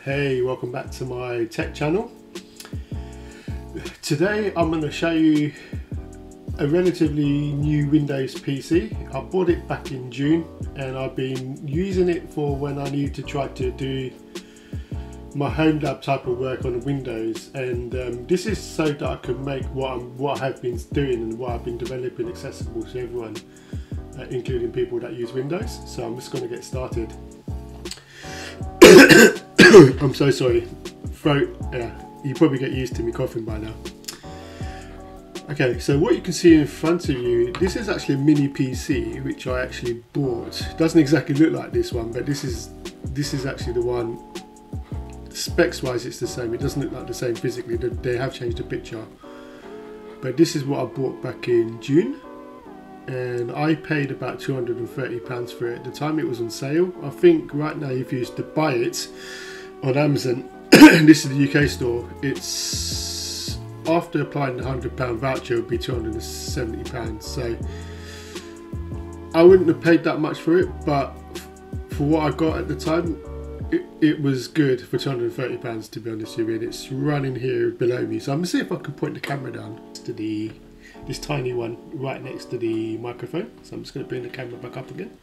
Hey, welcome back to my tech channel. Today I'm going to show you a relatively new Windows PC. I bought it back in June and I've been using it for when I need to try to do my home lab type of work on Windows, and this is so that I can make what I have been doing and what I've been developing accessible to everyone, including people that use Windows. So I'm just going to get started. I'm so sorry, throat, you probably get used to me coughing by now. Okay, so what you can see in front of you, this is actually a mini PC which I actually bought. It doesn't exactly look like this one, but this is actually the one. Specs wise it's the same, it doesn't look like the same physically, they have changed the picture. But this is what I bought back in June, and I paid about £230 for it. At the time it was on sale. I think right now if you used to buy it on Amazon, this is the UK store, it's after applying the £100 voucher it would be £270. So I wouldn't have paid that much for it, but for what I got at the time, it was good for £230, to be honest with you. And it's running here below me, so I'm gonna see if I can point the camera down to this tiny one right next to the microphone. So I'm just going to bring the camera back up again.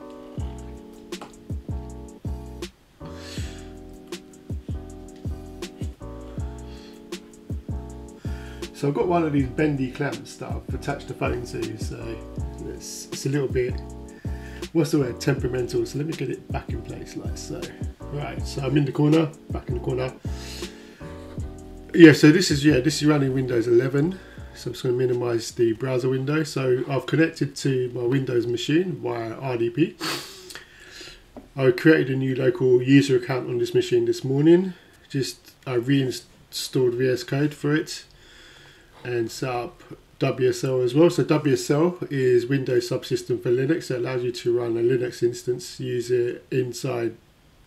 So I've got one of these bendy clamps that I've attached the phone to, so it's a little bit, what's the word, temperamental. So let me get it back in place like so. Right, so I'm in the corner, back in the corner. Yeah, so this is running Windows 11. So I'm just going to minimize the browser window. So I've connected to my Windows machine via RDP. I created a new local user account on this machine this morning. I reinstalled VS Code for it and set up WSL as well. So WSL is Windows subsystem for Linux. So it allows you to run a Linux instance, use it inside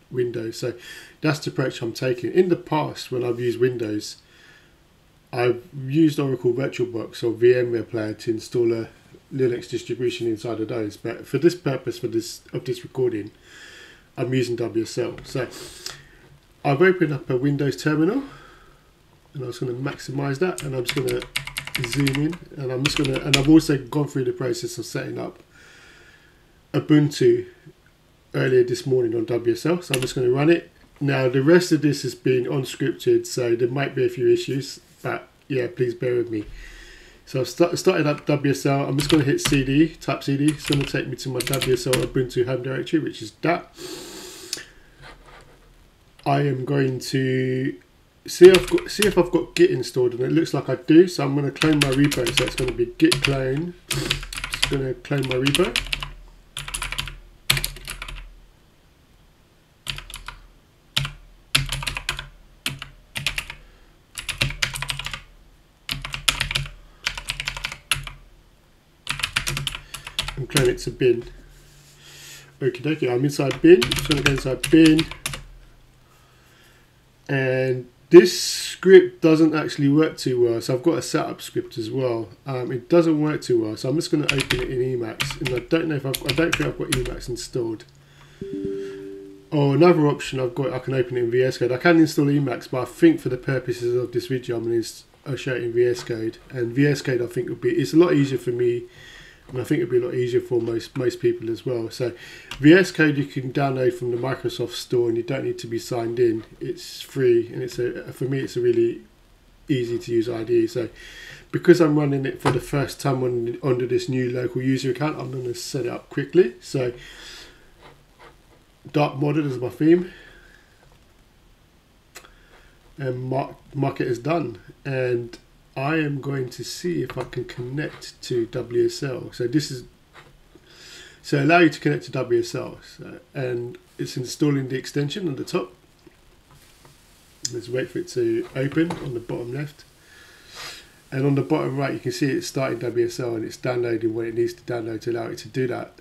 Windows. So that's the approach I'm taking. In the past, when I've used Windows, I've used Oracle VirtualBox or VMware Player to install a Linux distribution inside of those. But for this purpose, of this recording, I'm using WSL. So I've opened up a Windows terminal, and I'm just going to maximize that, and I'm just going to zoom in, and I've also gone through the process of setting up Ubuntu earlier this morning on WSL. So I'm just going to run it. Now the rest of this has been unscripted, so there might be a few issues, but yeah, please bear with me. So I've started up WSL. I'm just going to hit CD, type CD. It's going to take me to my WSL Ubuntu home directory, which is that. I am going to see if I've got Git installed, and it looks like I do. So I'm going to clone my repo. So it's going to be git clone. Just going to clone my repo. And clone it to bin. Okie dokie, I'm inside bin. Just going to go inside bin. And this script doesn't actually work too well. So I've got a setup script as well. It doesn't work too well. So I'm just going to open it in Emacs. And I don't think I've got Emacs installed. Or another option I've got, I can open it in VS Code. I can install Emacs, but I think for the purposes of this video, I'll show it in VS Code. And VS Code, I think it's a lot easier for me. And I think it'd be a lot easier for most people as well. So VS Code you can download from the Microsoft Store, and you don't need to be signed in. It's free, and for me it's a really easy to use IDE. So because I'm running it for the first time under this new local user account, I'm going to set it up quickly. So dark modded is my theme, and mark it as done. And I am going to see if I can connect to WSL. So allow you to connect to WSL. And it's installing the extension on the top. Let's wait for it to open on the bottom left. And on the bottom right, you can see it's starting WSL, and it's downloading what it needs to download to allow it to do that.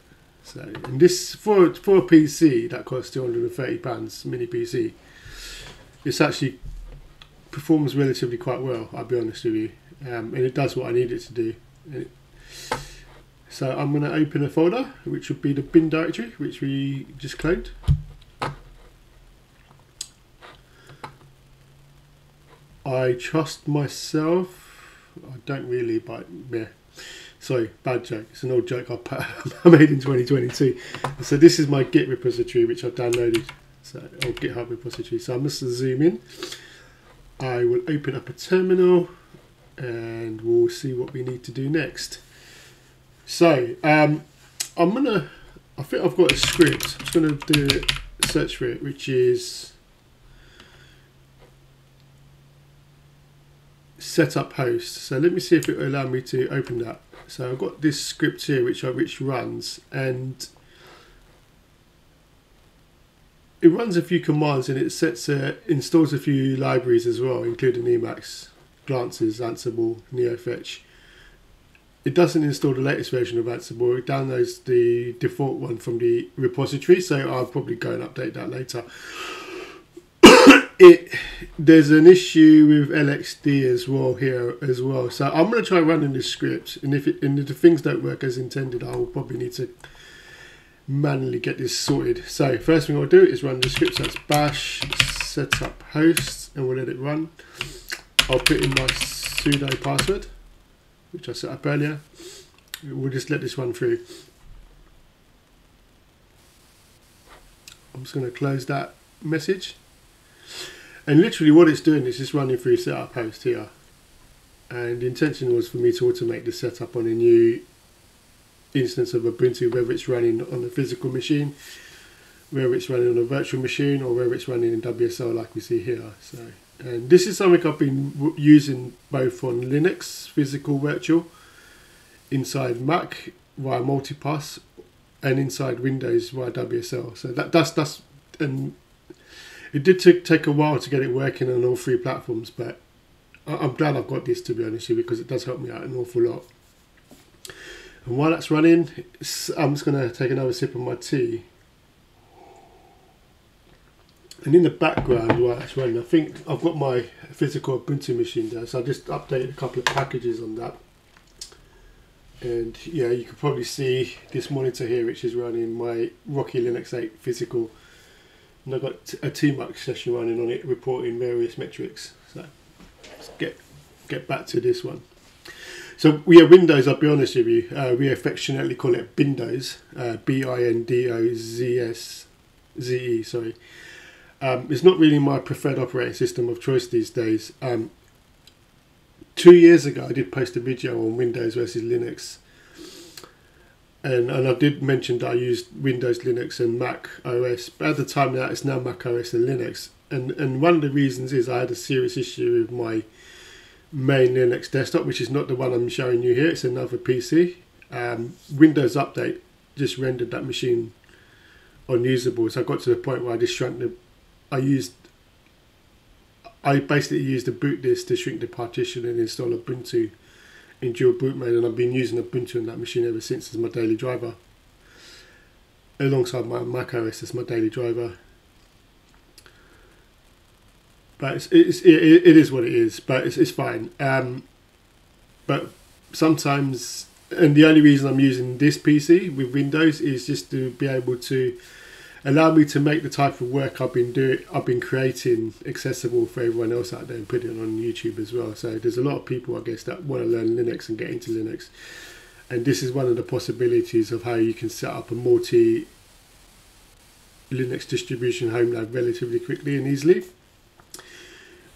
So, and this for a PC that costs £230, mini PC, it's actually performs relatively quite well, I'll be honest with you, and it does what I need it to do. So I'm going to open a folder which would be the bin directory which we just cloned. I trust myself. I don't really, but yeah. Sorry, bad joke. It's an old joke I made in 2022. So this is my Git repository, which I've downloaded. So, or GitHub repository. So I must zoom in. I will open up a terminal and we'll see what we need to do next. So I think I've got a script. I'm just gonna do a search for it, which is setup host. So let me see if it will allow me to open that. So I've got this script here which runs, and it runs a few commands, and it installs a few libraries as well, including Emacs, Glances, Ansible, NeoFetch. It doesn't install the latest version of Ansible. It downloads the default one from the repository, so I'll probably go and update that later. There's an issue with LXD as well here as well. So I'm going to try running this script, and if the things don't work as intended, I will probably need to manually get this sorted. So first thing I'll do is run the script. So that's bash setup host, and we'll let it run. I'll put in my sudo password, which I set up earlier. We'll just let this run through. I'm just going to close that message. And literally what it's doing is just running through setup host here. And the intention was for me to automate the setup on a new instance of Ubuntu, whether it's running on a physical machine, whether it's running on a virtual machine, or whether it's running in WSL like we see here. So, and this is something I've been using both on Linux, physical virtual, inside Mac via multipass, and inside Windows via WSL. So that's and it did take a while to get it working on all three platforms, but I'm glad I've got this, to be honest with you, because it does help me out an awful lot. And while that's running, I'm just going to take another sip of my tea. And in the background while that's running, I think I've got my physical Ubuntu machine there, so I just updated a couple of packages on that. And yeah, you can probably see this monitor here, which is running my Rocky Linux 8 physical. And I've got a TMUX session running on it, reporting various metrics. So let's get back to this one. So we have Windows, I'll be honest with you, we affectionately call it Bindoze, B-I-N-D-O-Z-E, sorry. It's not really my preferred operating system of choice these days. 2 years ago I did post a video on Windows versus Linux. And I did mention that I used Windows, Linux and Mac OS, but at the time now it's now Mac OS and Linux. And one of the reasons is I had a serious issue with my main Linux desktop, which is not the one I'm showing you here, it's another PC. Windows Update just rendered that machine unusable, so I got to the point where I just shrunk I basically used the boot disk to shrink the partition and install Ubuntu in dual boot mode, and I've been using Ubuntu on that machine ever since as my daily driver, alongside my Mac OS as my daily driver. But it is what it is, but it's fine. But sometimes, and the only reason I'm using this PC with Windows is just to be able to allow me to make the type of work I've been creating accessible for everyone else out there, and put it on YouTube as well. So there's a lot of people, I guess, that want to learn Linux and get into Linux, and this is one of the possibilities of how you can set up a multi Linux distribution home lab relatively quickly and easily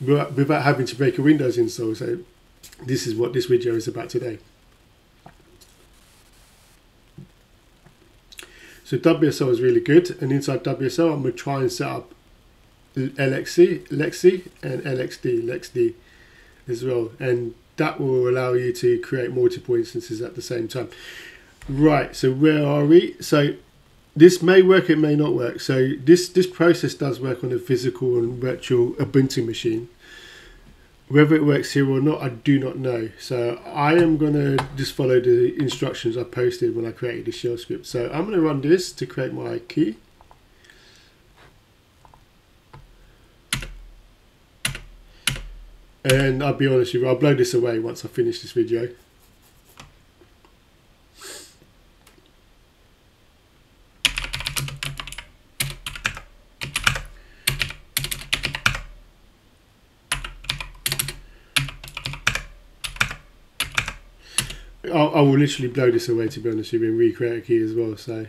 without having to break a Windows install. So this is what this video is about today. So WSL is really good, and inside WSL I'm going to try and set up LXC and LXD as well, and that will allow you to create multiple instances at the same time. Right, so where are we? So this may work, it may not work. So this process does work on a physical and virtual Ubuntu machine. Whether it works here or not, I do not know. So I am going to just follow the instructions I posted when I created the shell script. So I'm going to run this to create my key. And I'll be honest with you, I'll blow this away once I finish this video. I will literally blow this away, to be honest with you, and recreate a key as well. So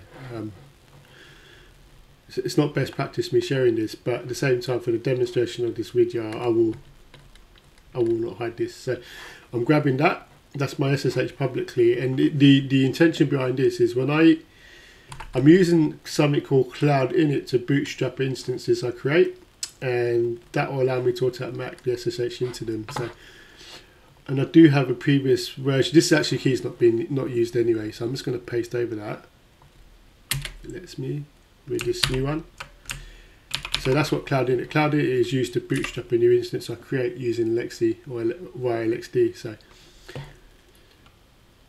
it's not best practice me sharing this, but at the same time, for the demonstration of this video, I will not hide this. So I'm grabbing that. That's my SSH publicly, and the intention behind this is when I'm using something called Cloud Init to bootstrap instances I create, and that will allow me to automatically the SSH into them. So, and I do have a previous version. This actually key is not used anyway, so I'm just going to paste over that. It lets me with this new one. So that's what Cloud Init. Cloud Init is used to bootstrap a new instance I create using LXC or via LXD. So,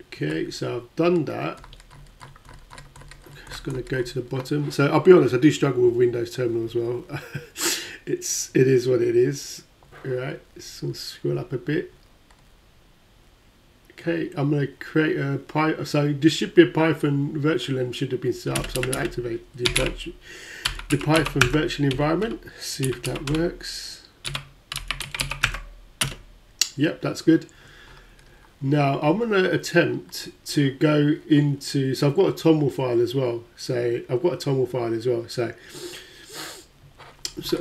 okay, so I've done that. Just going to go to the bottom. So I'll be honest, I do struggle with Windows Terminal as well. It is what it is. All right, just going to scroll up a bit. Okay, I'm going to create a Python. So this should be a Python virtual env should have been set up. So I'm going to activate the Python virtual environment. See if that works. Yep, that's good. Now I'm going to attempt to go into. So I've got a TOML file as well. So I'm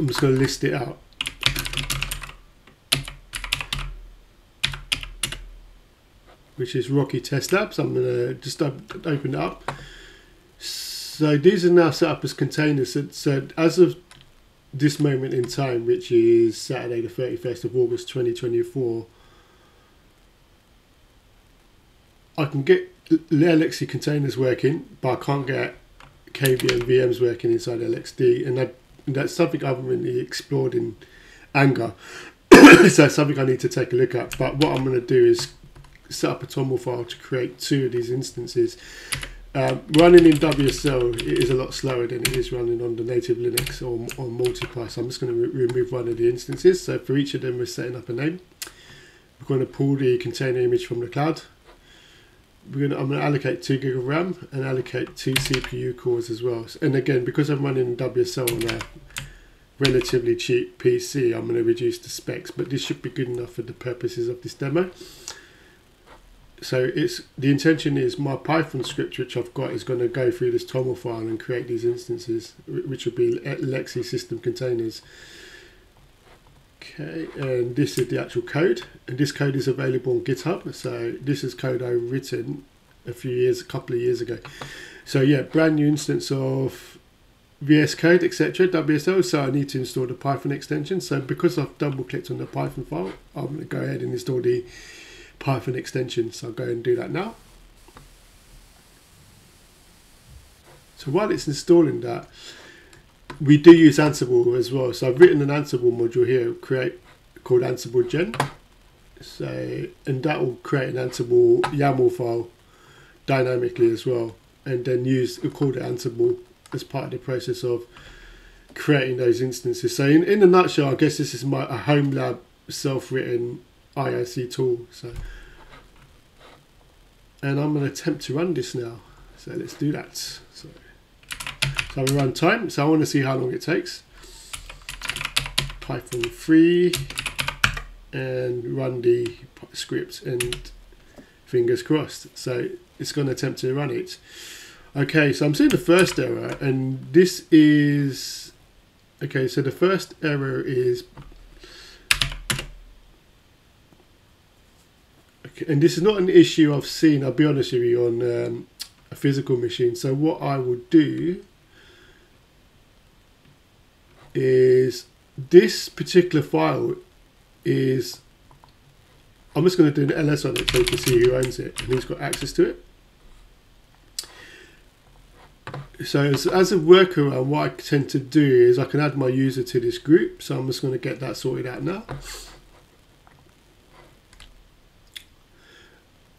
just going to list it out. Which is Rocky Test Lab. So I'm going to just open it up. So these are now set up as containers. So as of this moment in time, which is Saturday the 31st of August 2024, I can get the LXC containers working, but I can't get KVM VMs working inside LXD, and that's something I haven't really explored in anger. So it's something I need to take a look at. But what I'm going to do is set up a TOML file to create 2 of these instances. Running in WSL, it is a lot slower than it is running on the native Linux or on Multiply. So I'm just going to remove one of the instances. So for each of them, we're setting up a name. We're going to pull the container image from the cloud. I'm going to allocate 2 gig of RAM and allocate 2 CPU cores as well. And again, because I'm running in WSL on a relatively cheap PC, I'm going to reduce the specs, but this should be good enough for the purposes of this demo. So the intention is my Python script, which I've got, is going to go through this TOML file and create these instances, which will be LXC system containers. Okay, and this is the actual code, and this code is available on GitHub. So this is code I written a couple of years ago. So yeah, brand new instance of VS Code, etc., WSL. So I need to install the Python extension. So because I've double clicked on the Python file, I'm going to go ahead and install the Python extension. So I'll go and do that now. So while it's installing that, we do use Ansible as well. So I've written an Ansible module here, called Ansible Gen. So, and that will create an Ansible YAML file dynamically as well, and then call it Ansible as part of the process of creating those instances. So in a nutshell, I guess this is a home lab self-written IIC tool. So, and I'm going to attempt to run this now. So let's do that. So I'm going to run time. So I want to see how long it takes. Python 3 and run the script, and fingers crossed. So it's going to attempt to run it. Okay, so I'm seeing the first error, and this is okay. So the first error is okay, and this is not an issue I've seen, I'll be honest with you, on a physical machine. So what I would do is this particular file is, I'm just going to do an ls on it so you can see who owns it and who's got access to it. So as a workaround, what I tend to do is I can add my user to this group. So I'm just going to get that sorted out now.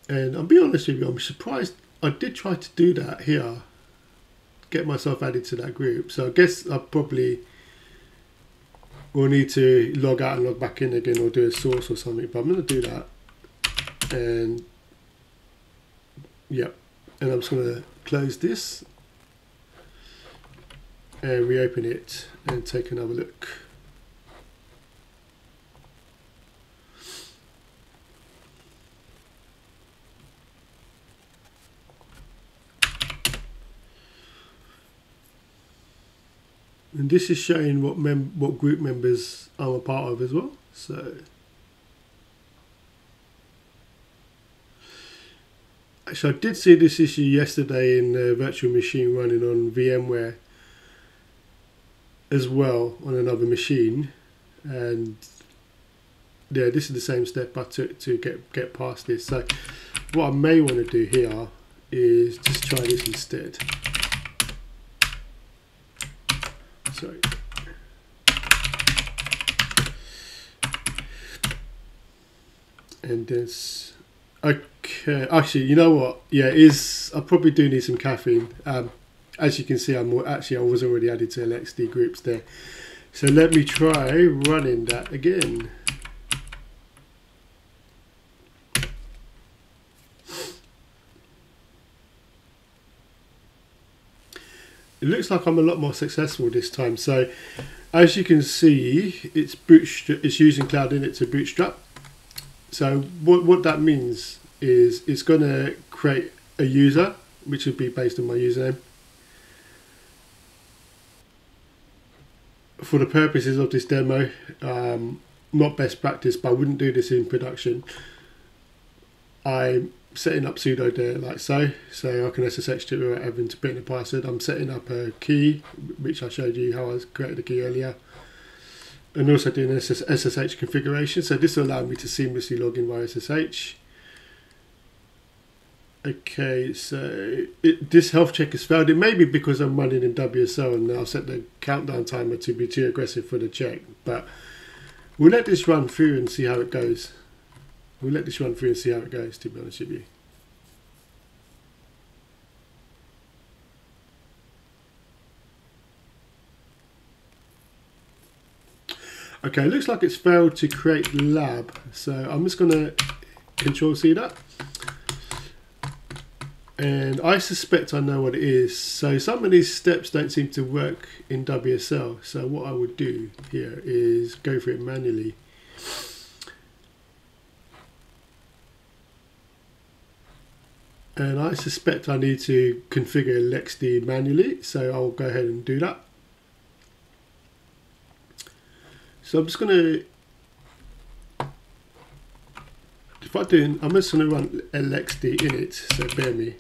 And I'll be honest with you, I'm surprised I did try to do that here, get myself added to that group. So I guess I probably will need to log out and log back in again, or do a source or something, but I'm going to do that. And yeah, and I'm just going to close this and reopen it and take another look. And this is showing what group members I'm a part of as well. So actually, I did see this issue yesterday in the virtual machine running on VMware as well on another machine, and yeah, this is the same step I took to get past this. So what I may want to do here is just try this instead. Sorry. And this, okay, actually, you know what? Yeah, I probably do need some caffeine. As you can see, I was already added to LXD groups there. So let me try running that again. It looks like I'm a lot more successful this time. So as you can see, it's using Cloud Init to bootstrap. So what that means is it's going to create a user, which would be based on my username. For the purposes of this demo, not best practice, but I wouldn't do this in production. I'm setting up sudo there like so I can SSH to it without having to put in a password. I'm setting up a key, which I showed you how I created the key earlier, and also doing an SSH configuration. So this will allow me to seamlessly log in via SSH. Okay, so this health check has failed. It may be because I'm running in WSL and I'll set the countdown timer to be too aggressive for the check, but we'll let this run through and see how it goes. To be honest with you. Okay, it looks like it's failed to create lab. So I'm just going to Control-C that. And I suspect I know what it is. So some of these steps don't seem to work in WSL. So what I would do here is go for it manually. And I suspect I need to configure LXD manually, so I'll go ahead and do that. So I'm just going to, I'm just going to run LXD init, so bear me,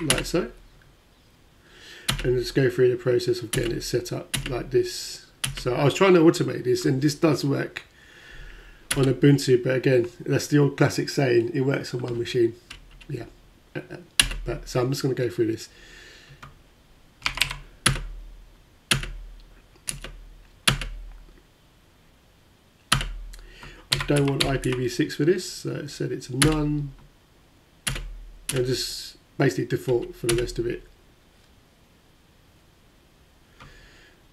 like so. And just go through the process of getting it set up like this. So I was trying to automate this, and this does work on Ubuntu, but again, that's the old classic saying, it works on my machine. Yeah, but so I'm just going to go through this. I don't want IPv6 for this, so I set it to none, and just basically default for the rest of it.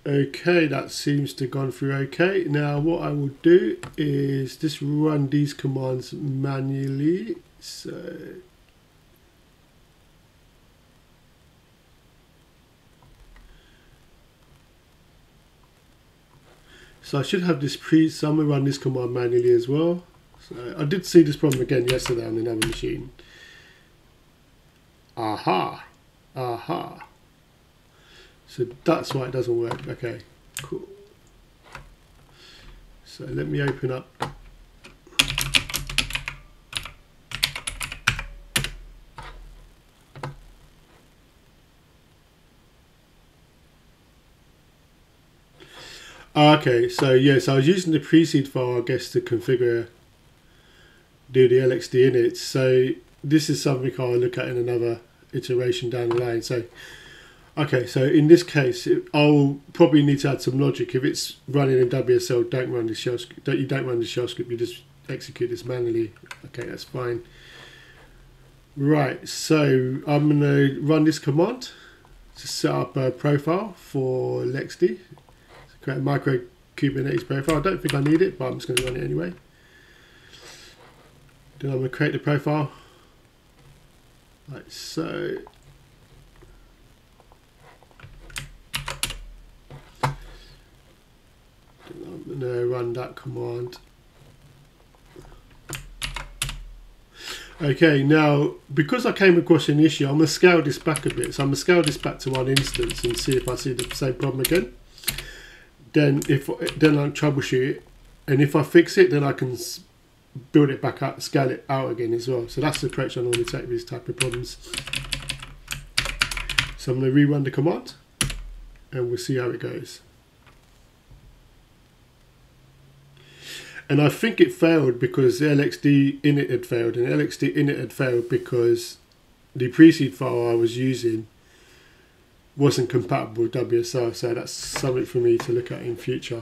Okay, that seems to have gone through okay. Now what I will do is just run these commands manually. So I should have this so I'm going to run this command manually as well. So I did see this problem again yesterday on another machine. Aha. So that's why it doesn't work. Okay, cool. So let me open up. Okay, so yes, I was using the pre-seed file, I guess, to do the LXD init. So this is something I'll look at in another iteration down the line. So okay, so in this case, I'll probably need to add some logic. If it's running in WSL, don't run the shell script. You don't run the shell script. You just execute this manually. Okay, that's fine. Right, so I'm going to run this command to set up a profile for LXD. So create a micro Kubernetes profile. I don't think I need it, but I'm just going to run it anyway. Then I'm going to create the profile like so. I'm going to run that command. Okay, now because I came across an issue, I'm going to scale this back a bit. So I'm going to scale this back to one instance and see if I see the same problem again. Then I troubleshoot it, and if I fix it, then I can build it back up, scale it out again as well. So that's the approach I normally take with these type of problems. So I'm going to rerun the command, and we'll see how it goes. And I think it failed because the LXD init had failed, and LXD init had failed because the pre-seed file I was using wasn't compatible with WSL, so that's something for me to look at in future.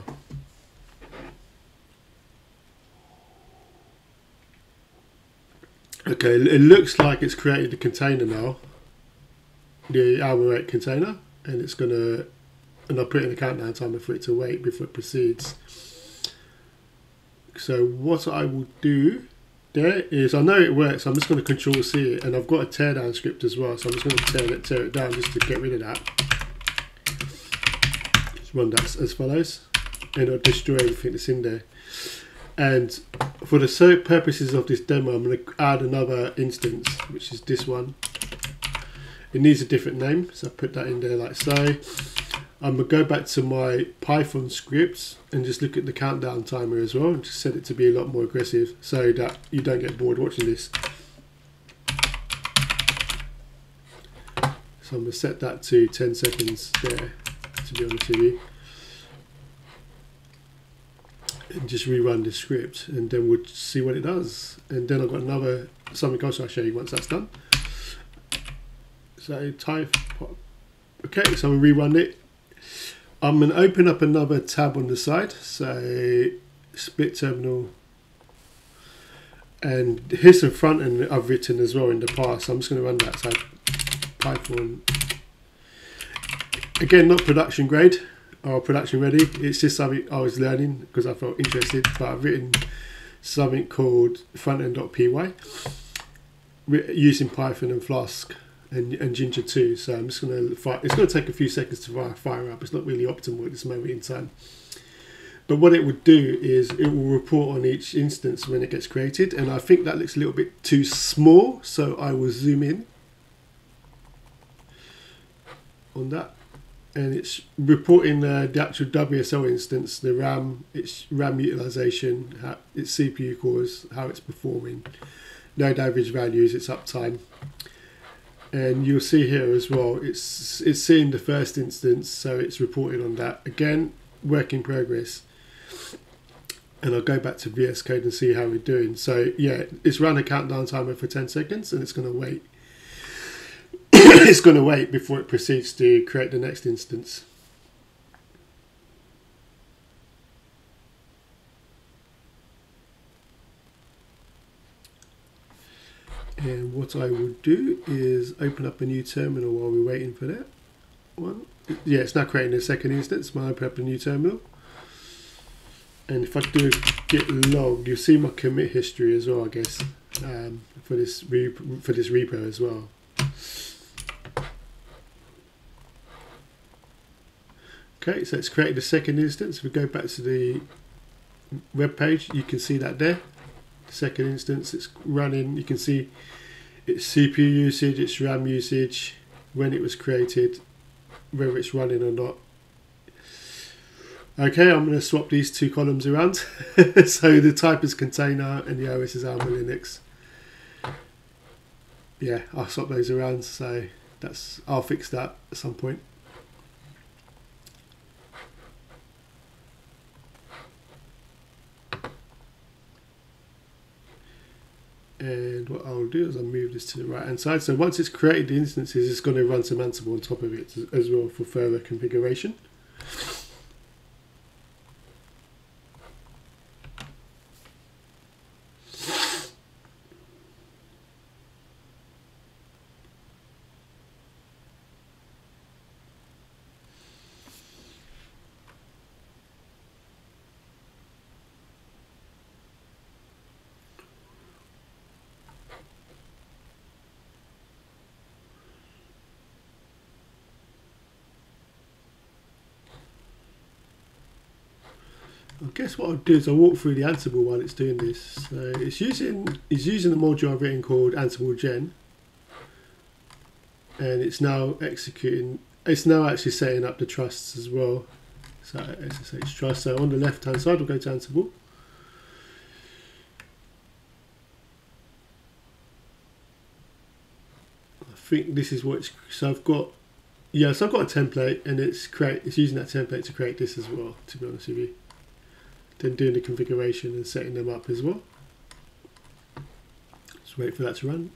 Okay, it looks like it's created the container now, the hour rate container, and it's gonna, and I'll put in a countdown timer for it to wait before it proceeds. So what I will do there is, I know it works, I'm just going to Control C it, and I've got a teardown script as well, so I'm just going to tear it down just to get rid of that. Just run that as follows, and I'll destroy everything that's in there. And for the purposes of this demo, I'm going to add another instance, which is this one. It needs a different name, so I put that in there like so. I'm going to go back to my Python scripts and just look at the countdown timer as well, and just set it to be a lot more aggressive so that you don't get bored watching this. So I'm going to set that to 10 seconds there, to be honest with you. And just rerun the script, and then we'll see what it does. And then I've got something else I'll show you once that's done. So okay, so I'm going to rerun it. I'm going to open up another tab on the side, so split terminal, and here's some front end I've written as well in the past, so I'm just going to run that. So Python, again, not production grade or production ready, it's just something I was learning because I felt interested, but I've written something called frontend.py using Python and Flask and Ginger too. So I'm just going to fire. It's going to take a few seconds to fire up. It's not really optimal at this moment in time. But what it would do is it will report on each instance when it gets created. And I think that looks a little bit too small, so I will zoom in on that. And it's reporting the actual WSL instance, the RAM, its RAM utilization, its CPU cores, how it's performing, node average values, its uptime. And you'll see here as well, it's seeing the first instance, so it's reporting on that. Again, work in progress. And I'll go back to VS Code and see how we're doing. So yeah, it's run a countdown timer for 10 seconds, and it's going to wait. It's going to wait before it proceeds to create the next instance. And what I will do is open up a new terminal while we're waiting for that one. Yeah, it's now creating a second instance. I'll open up a new terminal. And if I do git log, you'll see my commit history as well, I guess, for this repo as well. Okay, so it's created a second instance. If we go back to the web page, you can see that there. Second instance, it's running. You can see its CPU usage, its RAM usage, when it was created, whether it's running or not. Okay, I'm going to swap these two columns around. So the type is container and the OS is ARM Linux. Yeah, I'll swap those around. So I'll fix that at some point. And what I'll do is I'll move this to the right hand side. So once it's created the instances, it's going to run some Ansible on top of it as well for further configuration. I guess what I'll do is I'll walk through the Ansible while it's doing this. So it's using the module I've written called Ansible Gen, and it's now executing. It's now actually setting up the trusts as well. So SSH trust. So on the left hand side, we'll go to Ansible. I think this is what it's. So I've got. Yeah, so I've got a template, and it's using that template to create this as well. To be honest with you. Then doing the configuration and setting them up as well. Just wait for that to run.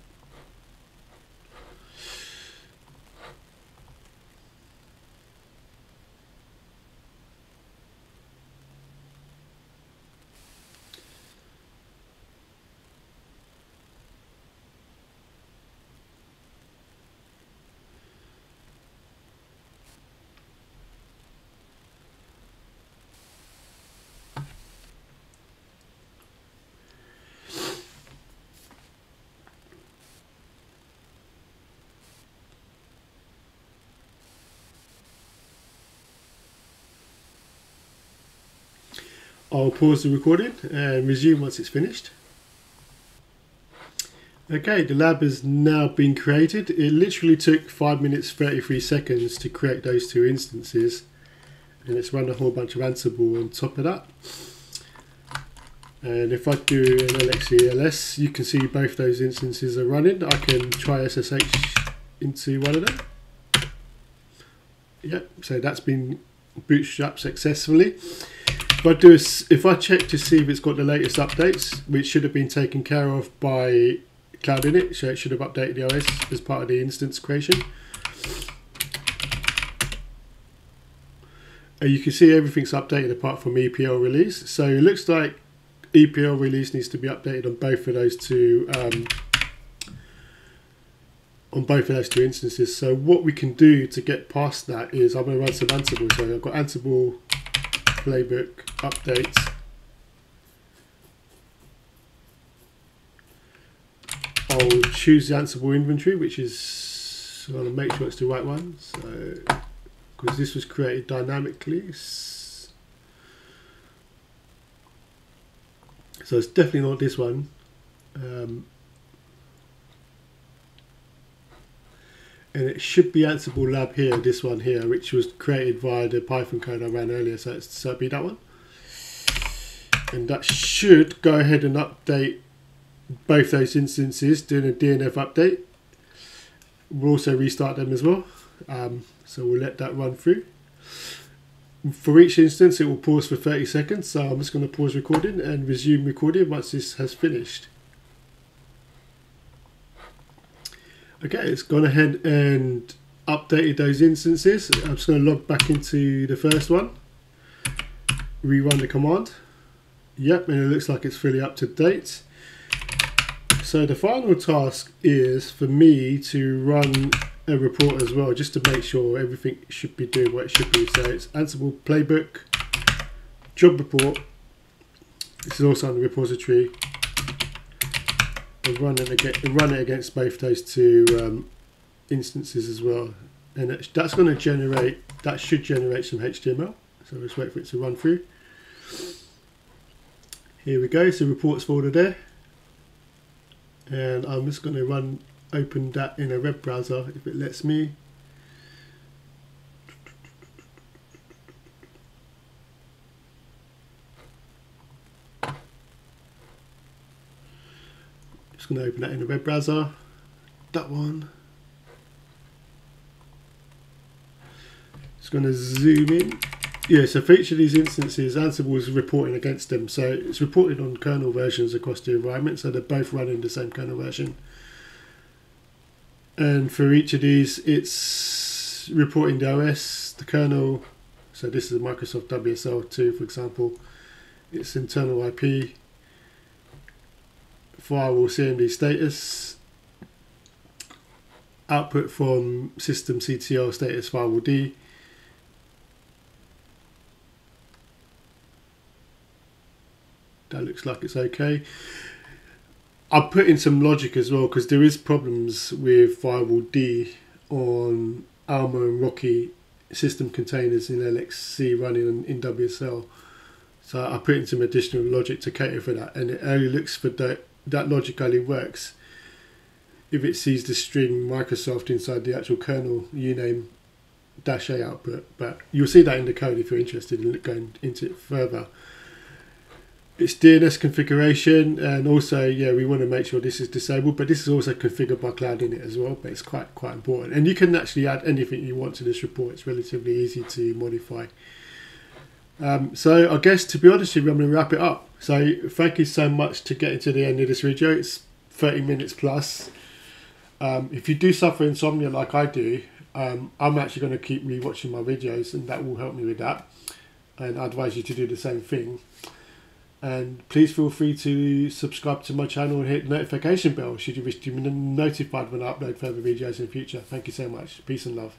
I'll pause the recording and resume once it's finished. Okay, the lab has now been created. It literally took 5 minutes 33 seconds to create those two instances, and it's run a whole bunch of Ansible on top of that. And if I do an LXC ls, you can see both those instances are running. I can try SSH into one of them. Yep, so that's been bootstrapped successfully. If I check to see if it's got the latest updates, which should have been taken care of by Cloud Init, so it should have updated the OS as part of the instance creation. You can see everything's updated apart from EPL release. So it looks like EPL release needs to be updated on both of those two instances. So what we can do to get past that is I'm going to run some Ansible. So I've got Ansible playbook updates. I'll choose the Ansible inventory, which is, I want to make sure it's the right one. So, because this was created dynamically, so it's definitely not this one. And it should be Ansible Lab here, this one here, which was created via the Python code I ran earlier, so it'll be that one. And that should go ahead and update both those instances, doing a DNF update. We'll also restart them as well, so we'll let that run through. For each instance, it will pause for 30 seconds, so I'm just going to pause recording and resume recording once this has finished. Okay, it's gone ahead and updated those instances. I'm just going to log back into the first one, rerun the command. Yep, and it looks like it's fully up to date. So the final task is for me to run a report as well, just to make sure everything should be doing what it should be. So it's Ansible playbook, job report. This is also on the repository. And run it against both those two instances as well, and that's going to generate. That should generate some HTML. So let's wait for it to run through. Here we go. So reports folder there, and I'm just going to open that in a web browser if it lets me. Just going to open that in a web browser. That one. Just going to zoom in. Yeah, so for each of these instances, Ansible is reporting against them. So it's reported on kernel versions across the environment, so they're both running the same kernel version. And for each of these, it's reporting the OS, the kernel. So this is a Microsoft WSL 2, for example. It's internal IP, firewall CMD status, output from system CTL status firewall D. That looks like it's okay. I'll put in some logic as well, because there is problems with firewall D on Alma and Rocky system containers in LXC running in WSL. So I put in some additional logic to cater for that, and it only looks for that logic only works if it sees the string Microsoft inside the actual kernel uname -a output. But you'll see that in the code if you're interested in going into it further. It's DNS configuration, and also, yeah, we want to make sure this is disabled, but this is also configured by Cloud Init as well, but it's quite important. And you can actually add anything you want to this report. It's relatively easy to modify. So I guess, to be honest with you, I'm going to wrap it up. So thank you so much to getting to the end of this video. It's 30 minutes plus. If you do suffer insomnia like I do, I'm actually going to keep rewatching my videos, and that will help me with that. And I advise you to do the same thing. And please feel free to subscribe to my channel and hit the notification bell should you wish to be notified when I upload further videos in the future. Thank you so much. Peace and love.